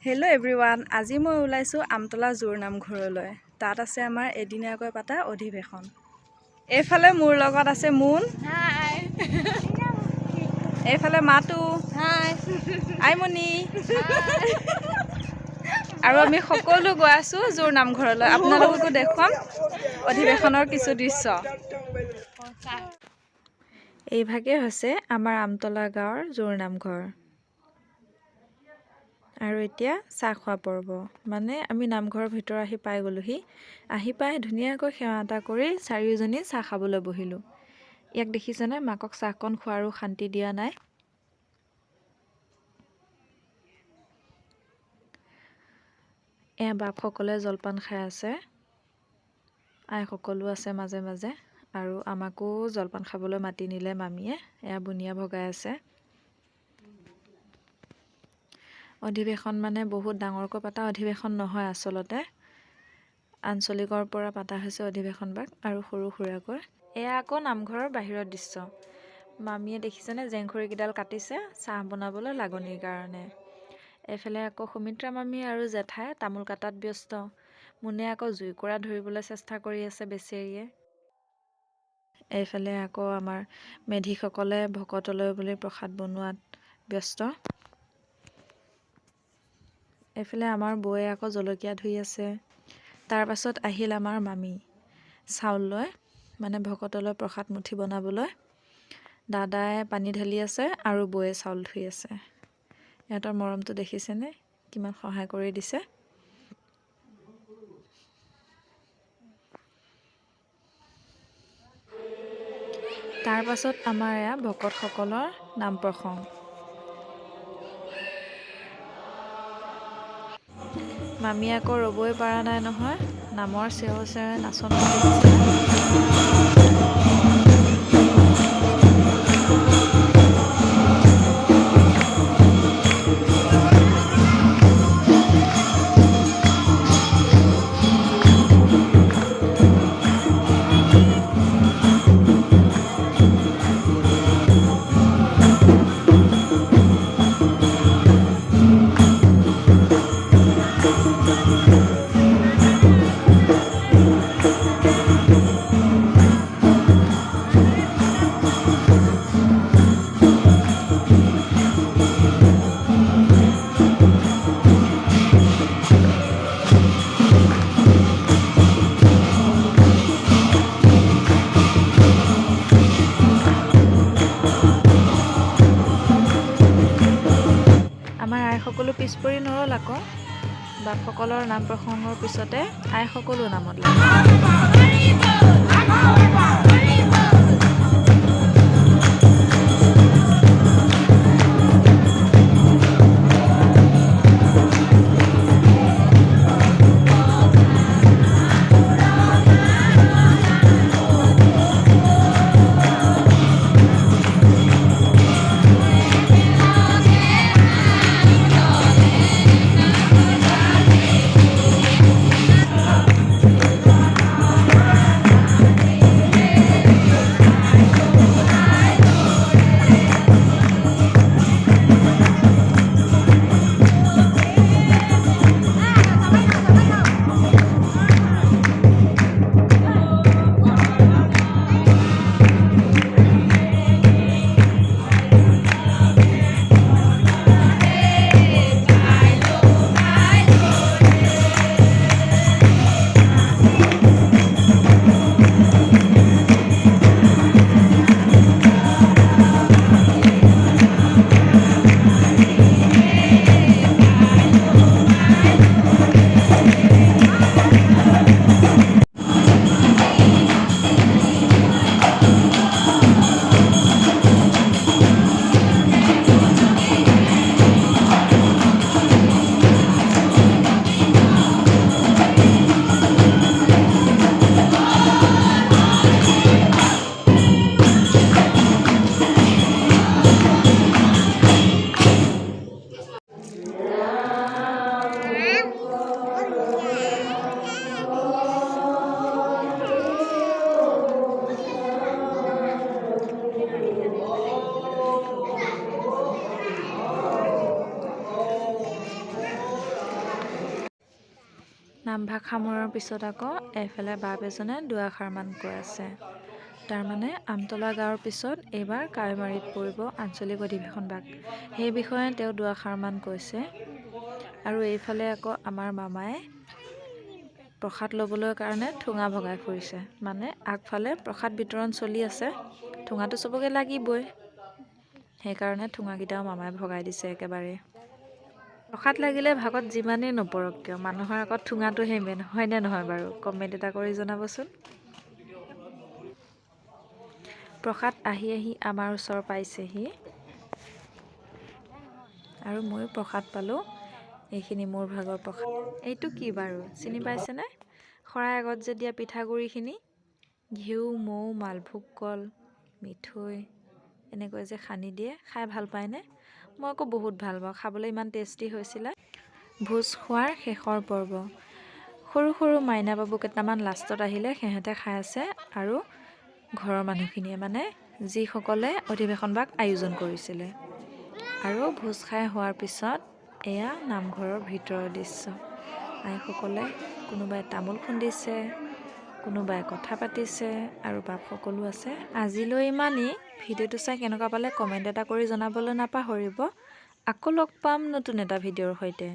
Hello' everyone, আজি মই ওলাইছোঁ আমতলা জোৰ নামঘৰলৈ। তাত আছে আমাৰ এদিনীয়াকৈ পাতা অধিৱেশন। এইফালে মোৰ লগত আছে মুন, এইফালে মাতু, আইমণি, আৰু আমি সকলো গৈ আছোঁ জোৰ নামঘৰলৈ। আপোনালোককো দেখুৱাম অধিৱেশনৰ কিছু দৃশ্য। এইভাগে হৈছে আমাৰ আমতলা গাঁৱৰ জোৰ নামঘৰ। আৰু এতিয়া চাহ খোৱা পৰ্ব, মানে আমি নামঘৰৰ ভিতৰ আহি পাই গ'লোহি। আহি পাই ধুনীয়াকৈ সেৱা এটা কৰি চাৰিওজনী চাহ খাবলৈ বহিলোঁ। ইয়াক দেখিছেনে, মাকক চাহকণ খোৱাৰো শান্তি দিয়া নাই। এয়া বাপসকলে জলপান খাই আছে, আইসকলো আছে মাজে মাজে, আৰু আমাকো জলপান খাবলৈ মাতি নিলে মামীয়ে। এয়া বুনিয়া ভগাই আছে। অধিৱেশন মানে বহুত ডাঙৰকৈ পাতা অধিৱেশন নহয়, আচলতে আঞ্চলিকৰ পৰা পাতা হৈছে অধিৱেশনভাগ, আৰু সৰু সুৰাকৈ। এয়া আকৌ নামঘৰৰ বাহিৰৰ দৃশ্য। মামীয়ে দেখিছেনে জেংখৰিকেইডাল কাটিছে চাহ বনাবলৈ লাগনিৰ কাৰণে। এইফালে আকৌ সুমিত্ৰা মামী আৰু জেঠাই তামোল কাটাত ব্যস্ত। মুনে আকৌ জুইকুৰা ধৰিবলৈ চেষ্টা কৰি আছে বেচেৰিয়ে। এইফালে আকৌ আমাৰ মেধিসকলে ভকতলৈ বুলি প্ৰসাদ বনোৱাত ব্যস্ত। এইফালে আমাৰ বৌয়ে আকৌ জলকীয়া ধুই আছে। তাৰ পাছত আহিল আমাৰ মামী চাউল লৈ, মানে ভকতলৈ প্ৰসাদ মুঠি বনাবলৈ। দাদাই পানী ঢালি আছে আৰু বৌয়ে চাউল ধুই আছে। ইহঁতৰ মৰমটো দেখিছেনে, কিমান সহায় কৰি দিছে। তাৰ পাছত আমাৰ এয়া ভকতসকলৰ নাম প্ৰসংগ। মামী আকৌ ৰ'বই পৰা নাই নহয়, নামৰ চেও চেৱে নাচন সকলো পিছ পৰি নৰল। আকৌ বাপসকলৰ নাম প্ৰসংগৰ পিছতে আইসকলো নামত নামভাগ সামৰাৰ পিছত আকৌ এফালে বাপ এজনে দুআষাৰমান কৈ আছে। তাৰমানে আমতলা গাঁৱৰ পিছত এইবাৰ কাৱৈমাৰীত পৰিব আঞ্চলিক অধিৱেশন ভাগ, সেই বিষয়ে তেওঁ দুআষাৰমান কৈছে। আৰু এইফালে আকৌ আমাৰ মামাই প্ৰসাদ ল'বলৈ কাৰণে ঠুঙা ভগাই ফুৰিছে। মানে আগফালে প্ৰসাদ বিতৰণ চলি আছে, ঠুঙাটো চবকে লাগিবই, সেইকাৰণে ঠুঙাকেইটাও মামাই ভগাই দিছে একেবাৰে। প্ৰসাদ লাগিলে ভাগত যিমানেই নপৰক কিয় মানুহৰ আগত ঠুঙাটোহে মেইন, হয়নে নহয় বাৰু? কমেণ্ট এটা কৰি জনাবচোন। প্ৰসাদ আহি আহি আমাৰ ওচৰ পাইছেহি আৰু ময়ো প্ৰসাদ পালোঁ। এইখিনি মোৰ ভাগৰ প্ৰসাদ। এইটো কি বাৰু চিনি পাইছেনে? শৰাই আগত যে দিয়া পিঠাগুড়িখিনি, ঘিউ, মৌ, মালভোগ কল, মিঠৈ এনেকৈ যে সানি দিয়ে, খাই ভাল পায়নে? মই আকৌ বহুত ভাল পাওঁ, খাবলৈ ইমান টেষ্টি হৈছিলে। ভোজ খোৱাৰ শেষৰ পৰ্ব। সৰু সৰু মাইনা বাবু কেইটামান লাষ্টত আহিলে, সিহঁতে খাই আছে আৰু ঘৰৰ মানুহখিনিয়ে মানে যিসকলে অধিৱেশন ভাগ আয়োজন কৰিছিলে। আৰু ভোজ খাই হোৱাৰ পিছত এয়া নামঘৰৰ ভিতৰৰ দৃশ্য। আইসকলে কোনোবাই তামোল খুন্দিছে, কোনোবাই কথা পাতিছে আৰু বাপ সকলো আছে। আজিলৈ ইমানেই। ভিডিঅ'টো চাই কেনেকুৱা পালে কমেণ্ট এটা কৰি জনাবলৈ নাপাহৰিব। আকৌ লগ পাম নতুন এটা ভিডিঅ'ৰ সৈতে।